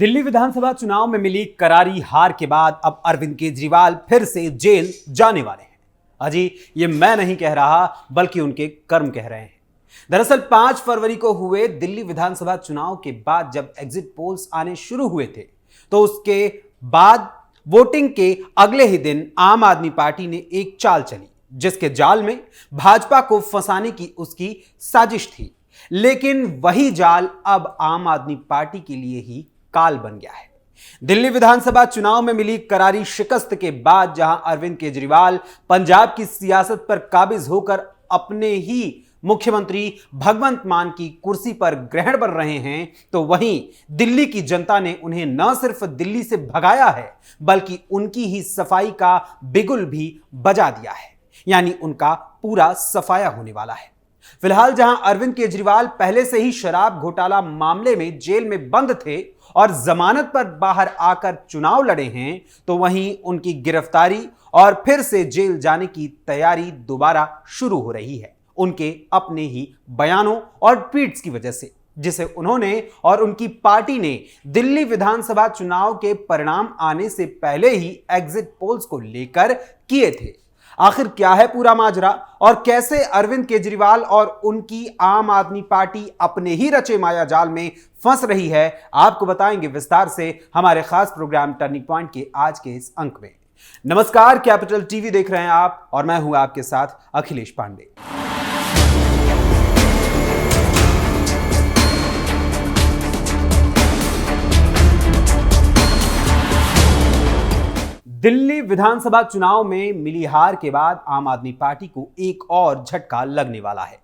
दिल्ली विधानसभा चुनाव में मिली करारी हार के बाद अब अरविंद केजरीवाल फिर से जेल जाने वाले हैं। अजी ये मैं नहीं कह रहा बल्कि उनके कर्म कह रहे हैं। दरअसल 5 फरवरी को हुए दिल्ली विधानसभा चुनाव के बाद जब एग्जिट पोल्स आने शुरू हुए थे तो उसके बाद वोटिंग के अगले ही दिन आम आदमी पार्टी ने एक चाल चली जिसके जाल में भाजपा को फंसाने की उसकी साजिश थी। लेकिन वही जाल अब आम आदमी पार्टी के लिए ही काल बन गया है। दिल्ली विधानसभा चुनाव में मिली करारी शिकस्त के बाद जहां अरविंद केजरीवाल पंजाब की सियासत पर काबिज होकर अपने ही मुख्यमंत्री भगवंत मान की कुर्सी पर ग्रहण बन रहे हैं, तो वहीं दिल्ली की जनता ने उन्हें न सिर्फ दिल्ली से भगाया है बल्कि उनकी ही सफाई का बिगुल भी बजा दिया है। यानी उनका पूरा सफाया होने वाला है। फिलहाल जहां अरविंद केजरीवाल पहले से ही शराब घोटाला मामले में जेल में बंद थे और जमानत पर बाहर आकर चुनाव लड़े हैं, तो वहीं उनकी गिरफ्तारी और फिर से जेल जाने की तैयारी दोबारा शुरू हो रही है उनके अपने ही बयानों और ट्वीट्स की वजह से, जिसे उन्होंने और उनकी पार्टी ने दिल्ली विधानसभा चुनाव के परिणाम आने से पहले ही एग्जिट पोल्स को लेकर किए थे। आखिर क्या है पूरा माजरा और कैसे अरविंद केजरीवाल और उनकी आम आदमी पार्टी अपने ही रचे माया जाल में फंस रही है, आपको बताएंगे विस्तार से हमारे खास प्रोग्राम टर्निंग पॉइंट के आज के इस अंक में। नमस्कार, कैपिटल टीवी देख रहे हैं आप और मैं हूं आपके साथ अखिलेश पांडे। दिल्ली विधानसभा चुनाव में मिली हार के बाद आम आदमी पार्टी को एक और झटका लगने वाला है।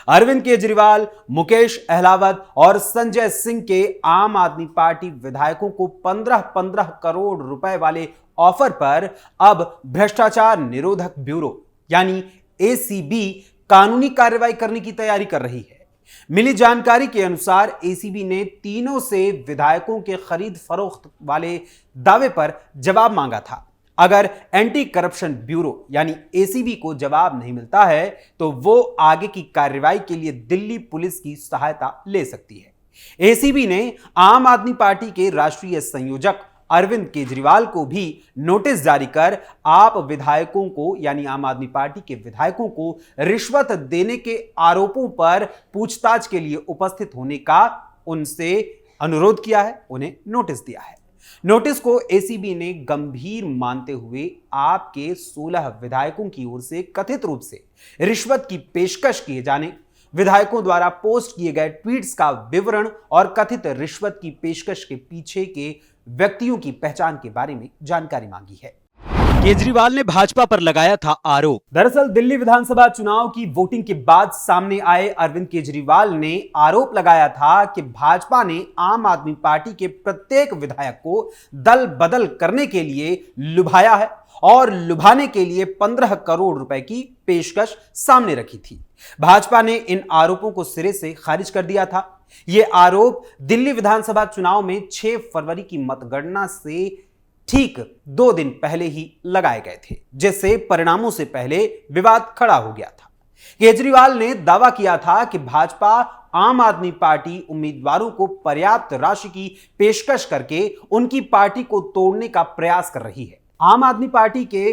अरविंद केजरीवाल, मुकेश अहलावत और संजय सिंह के आम आदमी पार्टी विधायकों को 15-15 करोड़ रुपए वाले ऑफर पर अब भ्रष्टाचार निरोधक ब्यूरो यानी एसीबी कानूनी कार्रवाई करने की तैयारी कर रही है। मिली जानकारी के अनुसार एसीबी ने तीनों से विधायकों के खरीद फरोख्त वाले दावे पर जवाब मांगा था। अगर एंटी करप्शन ब्यूरो यानी एसीबी को जवाब नहीं मिलता है तो वो आगे की कार्रवाई के लिए दिल्ली पुलिस की सहायता ले सकती है। एसीबी ने आम आदमी पार्टी के राष्ट्रीय संयोजक अरविंद केजरीवाल को भी नोटिस जारी कर आप विधायकों को यानी आम आदमी पार्टी के विधायकों को रिश्वत देने के आरोपों पर पूछताछ के लिए उपस्थित होने का उनसे अनुरोध किया है, उन्हें नोटिस दिया है। नोटिस को एसीबी ने गंभीर मानते हुए आपके 16 विधायकों की ओर से कथित रूप से रिश्वत की पेशकश किए जाने, विधायकों द्वारा पोस्ट किए गए ट्वीट्स का विवरण और कथित रिश्वत की पेशकश के पीछे के व्यक्तियों की पहचान के बारे में जानकारी मांगी है। केजरीवाल ने भाजपा पर लगाया था आरोप। दरअसल दिल्ली विधानसभा चुनाव की वोटिंग के बाद सामने आए अरविंद केजरीवाल ने आरोप लगाया था कि भाजपा ने आम आदमी पार्टी के प्रत्येक विधायक को दल बदल करने के लिए लुभाया है और लुभाने के लिए 15 करोड़ रुपए की पेशकश सामने रखी थी। भाजपा ने इन आरोपों को सिरे से खारिज कर दिया था। ये आरोप दिल्ली विधानसभा चुनाव में 6 फरवरी की मतगणना से ठीक 2 दिन पहले ही लगाए गए थे, जिससे परिणामों से पहले विवाद खड़ा हो गया था। केजरीवाल ने दावा किया था कि भाजपा आम आदमी पार्टी उम्मीदवारों को पर्याप्त राशि की पेशकश करके उनकी पार्टी को तोड़ने का प्रयास कर रही है। आम आदमी पार्टी के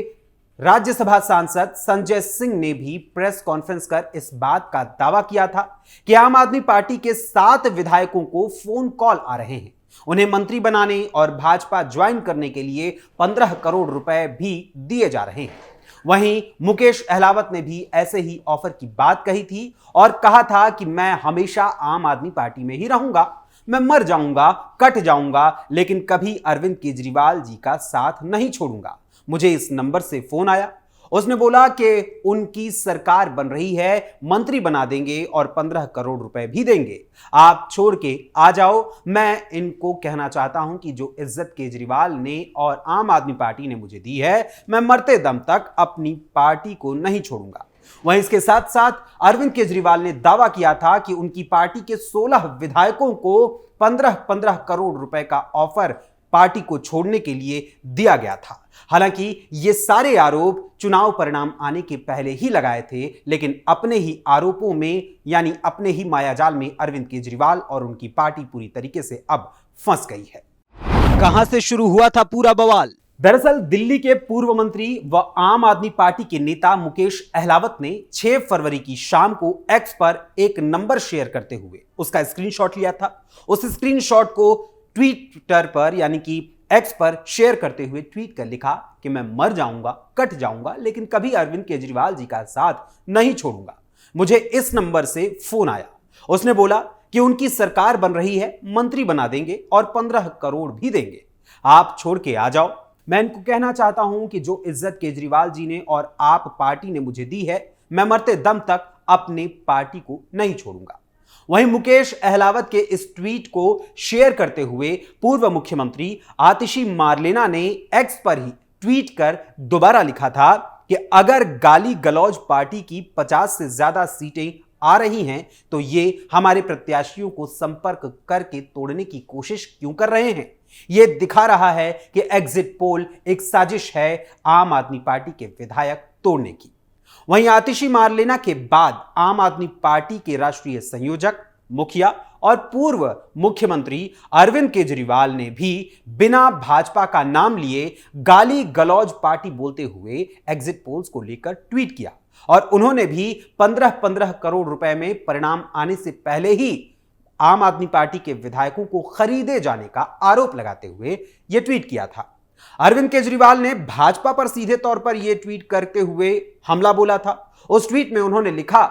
राज्यसभा सांसद संजय सिंह ने भी प्रेस कॉन्फ्रेंस कर इस बात का दावा किया था कि आम आदमी पार्टी के 7 विधायकों को फोन कॉल आ रहे हैं, उन्हें मंत्री बनाने और भाजपा ज्वाइन करने के लिए 15 करोड़ रुपए भी दिए जा रहे हैं। वहीं मुकेश अहलावत ने भी ऐसे ही ऑफर की बात कही थी और कहा था कि मैं हमेशा आम आदमी पार्टी में ही रहूंगा, मैं मर जाऊंगा, कट जाऊंगा, लेकिन कभी अरविंद केजरीवाल जी का साथ नहीं छोड़ूंगा। मुझे इस नंबर से फोन आया, उसने बोला कि उनकी सरकार बन रही है, मंत्री बना देंगे और 15 करोड़ रुपए भी देंगे, आप छोड़ के आ जाओ। मैं इनको कहना चाहता हूं कि जो इज्जत केजरीवाल ने और आम आदमी पार्टी ने मुझे दी है, मैं मरते दम तक अपनी पार्टी को नहीं छोड़ूंगा। वहीं इसके साथ साथ अरविंद केजरीवाल ने दावा किया था कि उनकी पार्टी के 16 विधायकों को 15-15 करोड़ रुपए का ऑफर पार्टी को छोड़ने के लिए दिया गया था। हालांकि ये सारे आरोप चुनाव परिणाम आने के पहले ही लगाए थे, लेकिन अपने ही आरोपों में यानी अपने ही मायाजाल में अरविंद केजरीवाल और उनकी पार्टी पूरी तरीके से अब फंस गई है। कहां से शुरू हुआ था पूरा बवाल? दरअसल दिल्ली के पूर्व मंत्री व आम आदमी पार्टी के नेता मुकेश अहलावत ने 6 फरवरी की शाम को एक्स पर एक नंबर शेयर करते हुए उसका स्क्रीनशॉट लिया था। उस स्क्रीनशॉट को ट्विटर पर यानी कि एक्स पर शेयर करते हुए ट्वीट कर लिखा कि मैं मर जाऊंगा, कट जाऊंगा, लेकिन कभी अरविंद केजरीवाल जी का साथ नहीं छोड़ूंगा। मुझे इस नंबर से फोन आया। उसने बोला कि उनकी सरकार बन रही है, मंत्री बना देंगे और 15 करोड़ भी देंगे, आप छोड़ के आ जाओ। मैं इनको कहना चाहता हूं कि जो इज्जत केजरीवाल जी ने और आप पार्टी ने मुझे दी है, मैं मरते दम तक अपनी पार्टी को नहीं छोड़ूंगा। वहीं मुकेश अहलावत के इस ट्वीट को शेयर करते हुए पूर्व मुख्यमंत्री आतिशी मारलेना ने एक्स पर ही ट्वीट कर दोबारा लिखा था कि अगर गाली गलौज पार्टी की 50 से ज्यादा सीटें आ रही हैं तो ये हमारे प्रत्याशियों को संपर्क करके तोड़ने की कोशिश क्यों कर रहे हैं? ये दिखा रहा है कि एग्जिट पोल एक साजिश है आम आदमी पार्टी के विधायक तोड़ने की। वहीं आतिशी मारलेना के बाद आम आदमी पार्टी के राष्ट्रीय संयोजक, मुखिया और पूर्व मुख्यमंत्री अरविंद केजरीवाल ने भी बिना भाजपा का नाम लिए गाली गलौज पार्टी बोलते हुए एग्जिट पोल्स को लेकर ट्वीट किया और उन्होंने भी 15-15 करोड़ रुपए में परिणाम आने से पहले ही आम आदमी पार्टी के विधायकों को खरीदे जाने का आरोप लगाते हुए यह ट्वीट किया था। अरविंद केजरीवाल ने भाजपा पर सीधे तौर पर यह ट्वीट करते हुए हमला बोला था। उस ट्वीट में उन्होंने लिखा,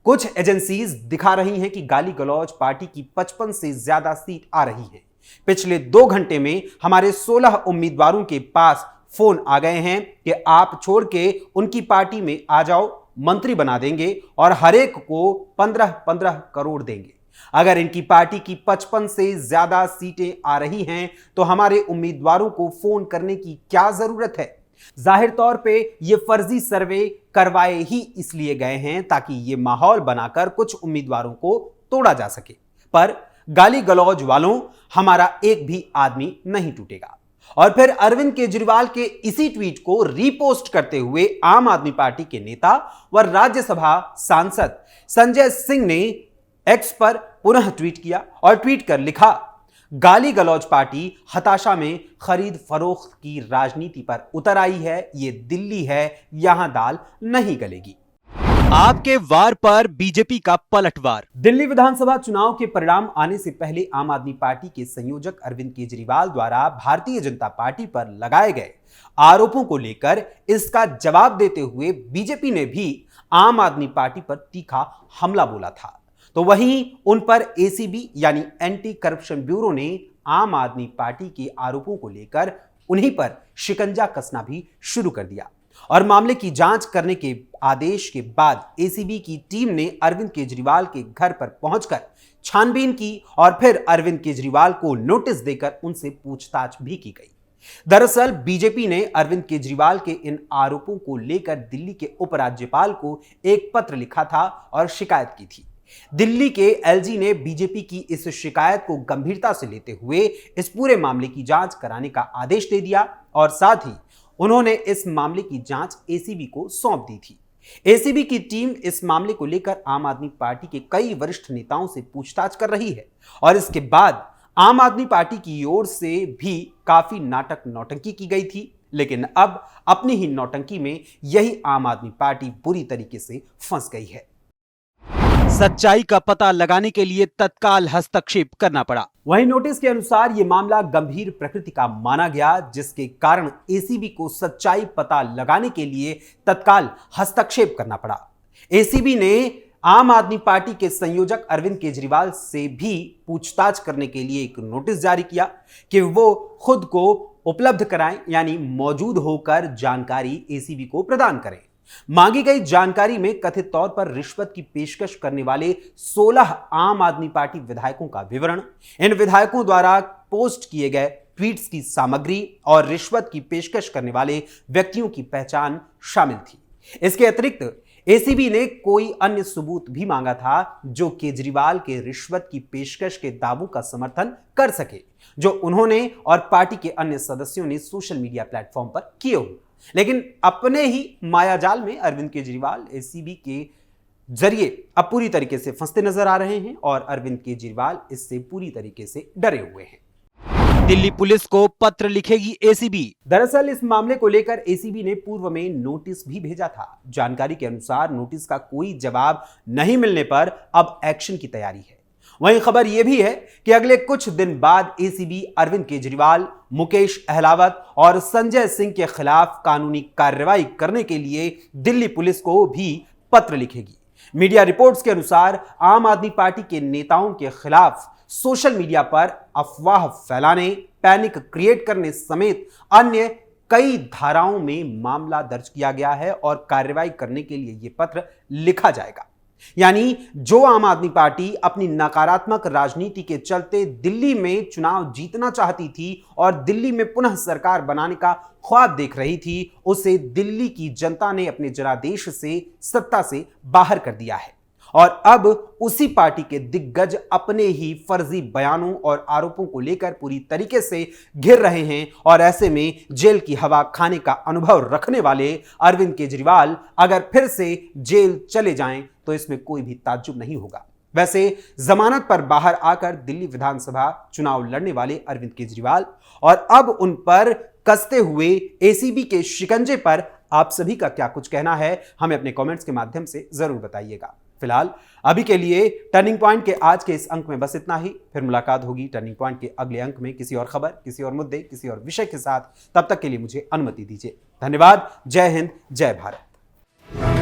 कुछ एजेंसीज दिखा रही हैं कि गाली गलौज पार्टी की 55 से ज्यादा सीट आ रही हैं। पिछले 2 घंटे में हमारे 16 उम्मीदवारों के पास फोन आ गए हैं कि आप छोड़ के उनकी पार्टी में आ जाओ, मंत्री बना देंगे और हर एक को 15-15 करोड़ देंगे। अगर इनकी पार्टी की 55 से ज्यादा सीटें आ रही हैं तो हमारे उम्मीदवारों को फोन करने की क्या जरूरत है? जाहिर तौर पे ये फर्जी सर्वे करवाए ही इसलिए गए हैं ताकि ये माहौल बनाकर कुछ उम्मीदवारों को तोड़ा जा सके। पर गाली गलौज वालों, हमारा एक भी आदमी नहीं टूटेगा। और फिर अरविंद केजरीवाल के इसी ट्वीट को रीपोस्ट करते हुए आम आदमी पार्टी के नेता व राज्यसभा सांसद संजय सिंह ने एक्स पर पुनः ट्वीट किया और ट्वीट कर लिखा, गाली गलौज पार्टी हताशा में खरीद फरोख्त की राजनीति पर उतर आई है, ये दिल्ली है, यहां दाल नहीं गलेगी। आपके वार पर बीजेपी का पलटवार। दिल्ली विधानसभा चुनाव के परिणाम आने से पहले आम आदमी पार्टी के संयोजक अरविंद केजरीवाल द्वारा भारतीय जनता पार्टी पर लगाए गए आरोपों को लेकर इसका जवाब देते हुए बीजेपी ने भी आम आदमी पार्टी पर तीखा हमला बोला था। तो वहीं उन पर एसीबी यानी एंटी करप्शन ब्यूरो ने आम आदमी पार्टी के आरोपों को लेकर उन्हीं पर शिकंजा कसना भी शुरू कर दिया और मामले की जांच करने के आदेश के बाद एसीबी की टीम ने अरविंद केजरीवाल के घर पर पहुंचकर छानबीन की और फिर अरविंद केजरीवाल को नोटिस देकर उनसे पूछताछ भी की गई। दरअसल बीजेपी ने अरविंद केजरीवाल के इन आरोपों को लेकर दिल्ली के उपराज्यपाल को एक पत्र लिखा था और शिकायत की थी। दिल्ली के एलजी ने बीजेपी की इस शिकायत को गंभीरता से लेते हुए इस पूरे मामले की जांच कराने का आदेश दे दिया और साथ ही उन्होंने इस मामले की जांच एसीबी को सौंप दी थी। एसीबी की टीम इस मामले को लेकर आम आदमी पार्टी के कई वरिष्ठ नेताओं से पूछताछ कर रही है और इसके बाद आम आदमी पार्टी की ओर से भी काफी नाटक नौटंकी की गई थी, लेकिन अब अपनी ही नौटंकी में यही आम आदमी पार्टी बुरी तरीके से फंस गई है। सच्चाई का पता लगाने के लिए तत्काल हस्तक्षेप करना पड़ा। वहीं नोटिस के अनुसार यह मामला गंभीर प्रकृति का माना गया, जिसके कारण एसीबी को सच्चाई पता लगाने के लिए तत्काल हस्तक्षेप करना पड़ा। एसीबी ने आम आदमी पार्टी के संयोजक अरविंद केजरीवाल से भी पूछताछ करने के लिए एक नोटिस जारी किया कि वो खुद को उपलब्ध कराएं, यानी मौजूद होकर जानकारी एसीबी को प्रदान करें। मांगी गई जानकारी में कथित तौर पर रिश्वत की पेशकश करने वाले 16 आम आदमी पार्टी विधायकों का विवरण, इन विधायकों द्वारा पोस्ट किए गए ट्वीट्स की सामग्री और रिश्वत की पेशकश करने वाले व्यक्तियों की पहचान शामिल थी। इसके अतिरिक्त एसीबी ने कोई अन्य सबूत भी मांगा था जो केजरीवाल के रिश्वत की पेशकश के दावों का समर्थन कर सके, जो उन्होंने और पार्टी के अन्य सदस्यों ने सोशल मीडिया प्लेटफॉर्म पर किए हुए। लेकिन अपने ही मायाजाल में अरविंद केजरीवाल एसीबी के जरिए अब पूरी तरीके से फंसते नजर आ रहे हैं और अरविंद केजरीवाल इससे पूरी तरीके से डरे हुए हैं। दिल्ली पुलिस को पत्र लिखेगी एसीबी। दरअसल इस मामले को लेकर एसीबी ने पूर्व में नोटिस भी भेजा था। जानकारी के अनुसार नोटिस का कोई जवाब नहीं मिलने पर अब एक्शन की तैयारी है। वहीं खबर यह भी है कि अगले कुछ दिन बाद एसीबी अरविंद केजरीवाल, मुकेश अहलावत और संजय सिंह के खिलाफ कानूनी कार्रवाई करने के लिए दिल्ली पुलिस को भी पत्र लिखेगी। मीडिया रिपोर्ट्स के अनुसार आम आदमी पार्टी के नेताओं के खिलाफ सोशल मीडिया पर अफवाह फैलाने, पैनिक क्रिएट करने समेत अन्य कई धाराओं में मामला दर्ज किया गया है और कार्रवाई करने के लिए यह पत्र लिखा जाएगा। यानी जो आम आदमी पार्टी अपनी नकारात्मक राजनीति के चलते दिल्ली में चुनाव जीतना चाहती थी और दिल्ली में पुनः सरकार बनाने का ख्वाब देख रही थी, उसे दिल्ली की जनता ने अपने जनादेश से सत्ता से बाहर कर दिया है और अब उसी पार्टी के दिग्गज अपने ही फर्जी बयानों और आरोपों को लेकर पूरी तरीके से घिर रहे हैं। और ऐसे में जेल की हवा खाने का अनुभव रखने वाले अरविंद केजरीवाल अगर फिर से जेल चले जाएं तो इसमें कोई भी ताज्जुब नहीं होगा। वैसे जमानत पर बाहर आकर दिल्ली विधानसभा चुनाव लड़ने वाले अरविंद केजरीवाल और अब उन पर कसते हुए एसीबी के शिकंजे पर आप सभी का क्या कुछ कहना है, हमें अपने कमेंट्स के माध्यम से जरूर बताइएगा। फिलहाल अभी के लिए टर्निंग पॉइंट के आज के इस अंक में बस इतना ही। फिर मुलाकात होगी टर्निंग पॉइंट के अगले अंक में किसी और खबर, किसी और मुद्दे, किसी और विषय के साथ। तब तक के लिए मुझे अनुमति दीजिए। धन्यवाद। जय हिंद, जय भारत।